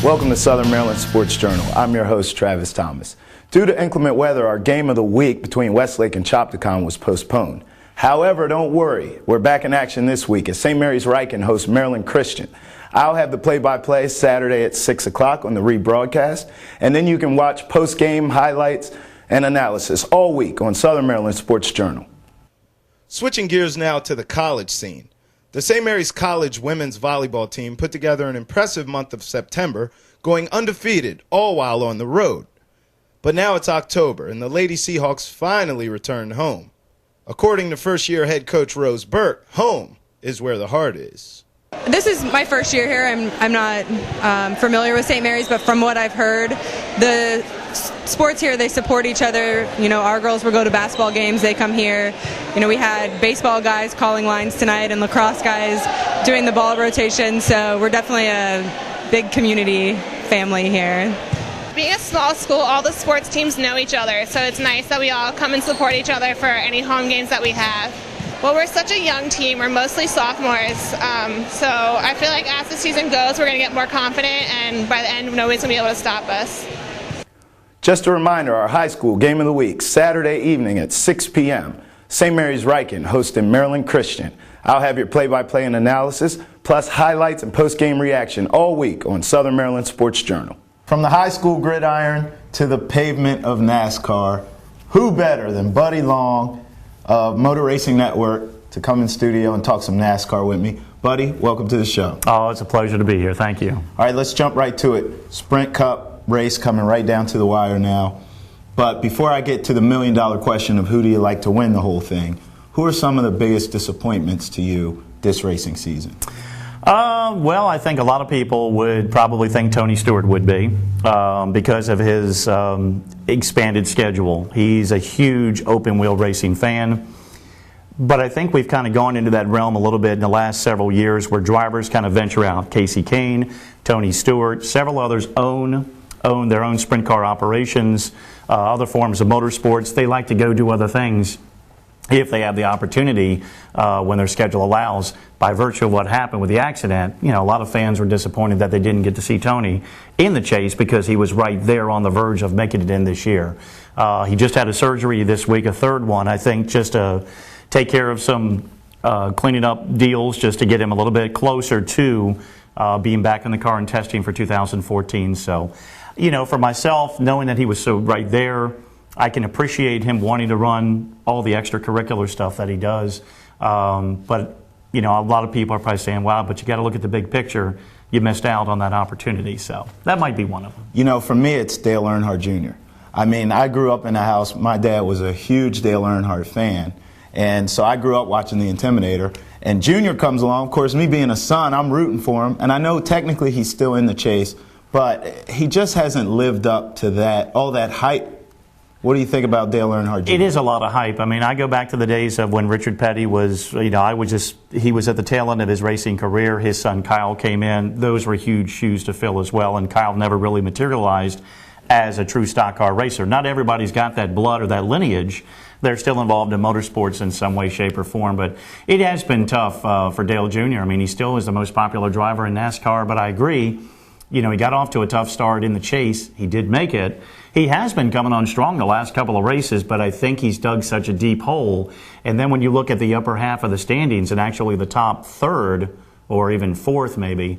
Welcome to Southern Maryland Sports Journal. I'm your host, Travis Thomas. Due to inclement weather, our game of the week between Westlake and Chopticon was postponed. However, don't worry. We're back in action this week as St. Mary's Riken hosts Maryland Christian. I'll have the play-by-play Saturday at 6 o'clock on the rebroadcast, and then you can watch post-game highlights and analysis all week on Southern Maryland Sports Journal. Switching gears now to the college scene. The St. Mary's College women's volleyball team put together an impressive month of September, going undefeated, all while on the road. But now it's October, and the Lady Seahawks finally returned home. According to first-year head coach Rose Burt, home is where the heart is. This is my first year here. I'm not familiar with St. Mary's, but from what I've heard, the sports here, they support each other. You know, our girls will go to basketball games, they come here. You know, we had baseball guys calling lines tonight and lacrosse guys doing the ball rotation, so we're definitely a big community family here. Being a small school, all the sports teams know each other, so it's nice that we all come and support each other for any home games that we have. Well, we're such a young team. We're mostly sophomores, so I feel like as the season goes, we're going to get more confident, and by the end, nobody's going to be able to stop us. Just a reminder, our high school game of the week, Saturday evening at 6 p.m. St. Mary's Riken hosting Maryland Christian. I'll have your play-by-play and analysis, plus highlights and post-game reaction all week on Southern Maryland Sports Journal. From the high school gridiron to the pavement of NASCAR, who better than Buddy Long of Motor Racing Network to come in studio and talk some NASCAR with me. Buddy, welcome to the show. Oh, it's a pleasure to be here. Thank you. All right, let's jump right to it. Sprint Cup race coming right down to the wire now. But before I get to the million-dollar question of who do you like to win the whole thing, who are some of the biggest disappointments to you this racing season? Well, I think a lot of people would probably think Tony Stewart would be because of his expanded schedule. He's a huge open-wheel racing fan. But I think we've kind of gone into that realm a little bit in the last several years where drivers kind of venture out. Casey Kane, Tony Stewart, several others own their own sprint car operations, other forms of motorsports. They like to go do other things if they have the opportunity when their schedule allows. By virtue of what happened with the accident, you know, a lot of fans were disappointed that they didn't get to see Tony in the chase because he was right there on the verge of making it in this year. He just had a surgery this week, a third one, I think, just to take care of some cleaning up deals just to get him a little bit closer to being back in the car and testing for 2014. So, you know, for myself, knowing that he was so right there, I can appreciate him wanting to run all the extracurricular stuff that he does. But, you know, a lot of people are probably saying, wow, but you got to look at the big picture. You missed out on that opportunity. So that might be one of them. You know, for me, it's Dale Earnhardt Jr. I mean, I grew up in a house. My dad was a huge Dale Earnhardt fan. And so I grew up watching The Intimidator. And Junior comes along. Of course, me being a son, I'm rooting for him. And I know technically he's still in the chase, but he just hasn't lived up to that, all that hype. What do you think about Dale Earnhardt Jr.? It is a lot of hype. I mean, I go back to the days of when Richard Petty was, you know, he was at the tail end of his racing career. His son Kyle came in. Those were huge shoes to fill as well, and Kyle never really materialized as a true stock car racer. Not everybody's got that blood or that lineage. They're still involved in motorsports in some way, shape, or form, but it has been tough for Dale Jr. I mean, he still is the most popular driver in NASCAR, but I agree. You know, he got off to a tough start in the chase. He did make it. He has been coming on strong the last couple of races, but I think he's dug such a deep hole. And then when you look at the upper half of the standings and actually the top third or even fourth maybe,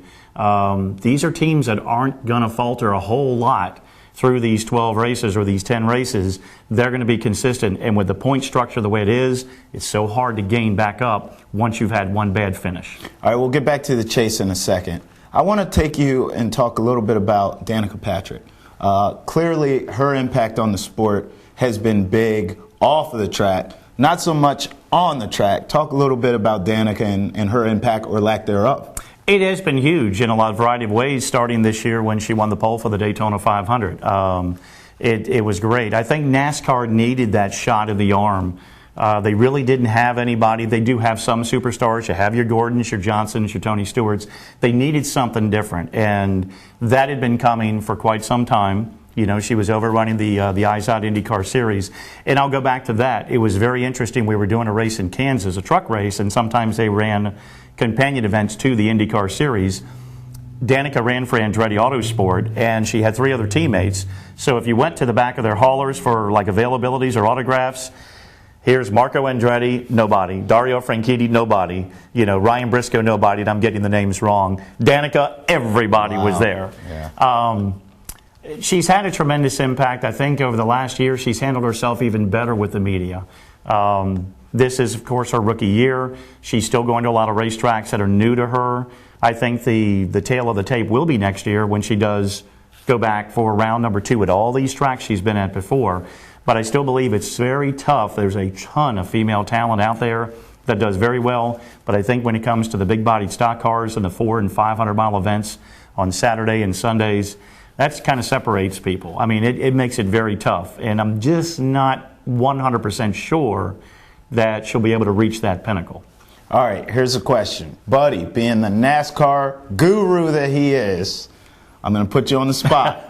these are teams that aren't going to falter a whole lot through these 12 races or these 10 races. They're going to be consistent. And with the point structure the way it is, it's so hard to gain back up once you've had one bad finish. All right, we'll get back to the chase in a second. I want to take you and talk a little bit about Danica Patrick. Clearly, her impact on the sport has been big off of the track, not so much on the track. Talk a little bit about Danica and her impact or lack thereof. It has been huge in a variety of ways, starting this year when she won the pole for the Daytona 500. It was great. I think NASCAR needed that shot of the arm. They really didn't have anybody. They do have some superstars. You have your Gordons, your Johnsons, your Tony Stewarts. They needed something different, and that had been coming for quite some time. You know, she was overrunning the IZOD IndyCar Series. And I'll go back to that. It was very interesting. We were doing a race in Kansas, a truck race, and sometimes they ran companion events to the IndyCar Series. Danica ran for Andretti Autosport, and she had 3 other teammates. So if you went to the back of their haulers for like availabilities or autographs, here's Marco Andretti, nobody. Dario Franchitti, nobody. Ryan Briscoe, nobody. And I'm getting the names wrong. Danica, everybody was there. Yeah. She's had a tremendous impact. I think over the last year, she's handled herself even better with the media. This is, of course, her rookie year. She's still going to a lot of racetracks that are new to her. I think the tail of the tape will be next year when she does go back for round number 2 at all these tracks she's been at before. But I still believe it's very tough. There's a ton of female talent out there that does very well. But I think when it comes to the big-bodied stock cars and the 400- and 500-mile events on Saturday and Sundays, that kind of separates people. I mean, it makes it very tough. And I'm just not 100% sure that she'll be able to reach that pinnacle. All right, here's a question. Buddy, being the NASCAR guru that he is, I'm going to put you on the spot.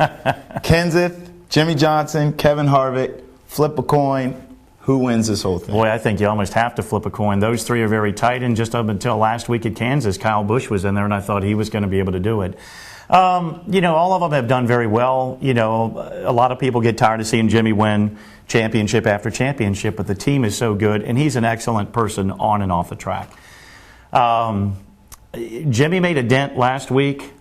Kenseth, Jimmy Johnson, Kevin Harvick, flip a coin. Who wins this whole thing? Boy, I think you almost have to flip a coin. Those 3 are very tight, and just up until last week at Kansas, Kyle Busch was in there, and I thought he was going to be able to do it. All of them have done very well. A lot of people get tired of seeing Jimmy win championship after championship, but the team is so good, and he's an excellent person on and off the track. Jimmy made a dent last week,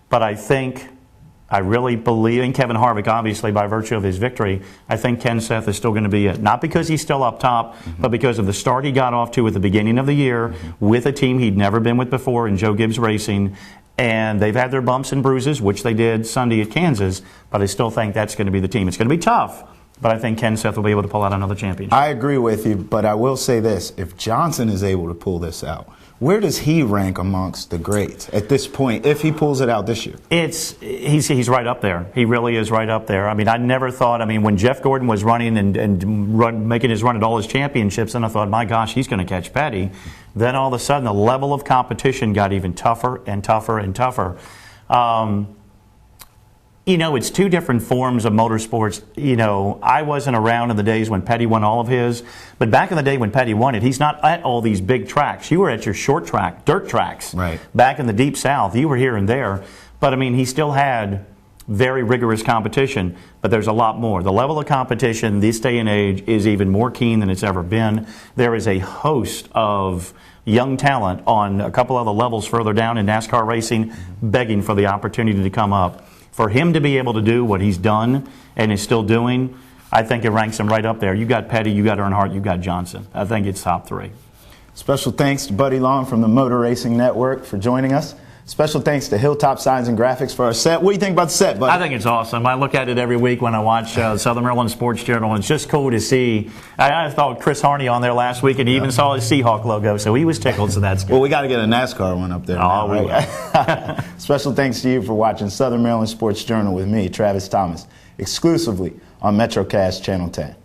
but I really believe in Kevin Harvick, obviously, by virtue of his victory. I think Kenseth is still going to be it. Not because he's still up top, but because of the start he got off to at the beginning of the year with a team he'd never been with before in Joe Gibbs Racing. And they've had their bumps and bruises, which they did Sunday at Kansas, but I still think that's going to be the team. It's going to be tough, but I think Kenseth will be able to pull out another championship. I agree with you, but I will say this. If Johnson is able to pull this out, where does he rank amongst the greats at this point if he pulls it out this year? He's right up there. He really is right up there. I mean, I never thought, when Jeff Gordon was running and making his run at all his championships, then I thought, my gosh, he's going to catch Petty. Then all of a sudden, the level of competition got even tougher and tougher and tougher. It's 2 different forms of motorsports. I wasn't around in the days when Petty won all of his, but back in the day when Petty won it, he's not at all these big tracks. You were at your short track, dirt tracks. Right. Back in the Deep South, you were here and there. But, he still had very rigorous competition, but there's a lot more. The level of competition this day and age is even more keen than it's ever been. There is a host of young talent on a couple other levels further down in NASCAR racing begging for the opportunity to come up. For him to be able to do what he's done and is still doing, I think it ranks him right up there. You got Petty, you got Earnhardt, you got Johnson. I think it's top 3. Special thanks to Buddy Long from the Motor Racing Network for joining us. Special thanks to Hilltop Signs and Graphics for our set. What do you think about the set, buddy? I think it's awesome. I look at it every week when I watch Southern Maryland Sports Journal, and it's just cool to see. I thought Chris Harney on there last week, and he even saw his Seahawk logo, so he was tickled, so that's good. Well, we got to get a NASCAR one up there. Oh, we will. Special thanks to you for watching Southern Maryland Sports Journal with me, Travis Thomas, exclusively on MetroCast Channel 10.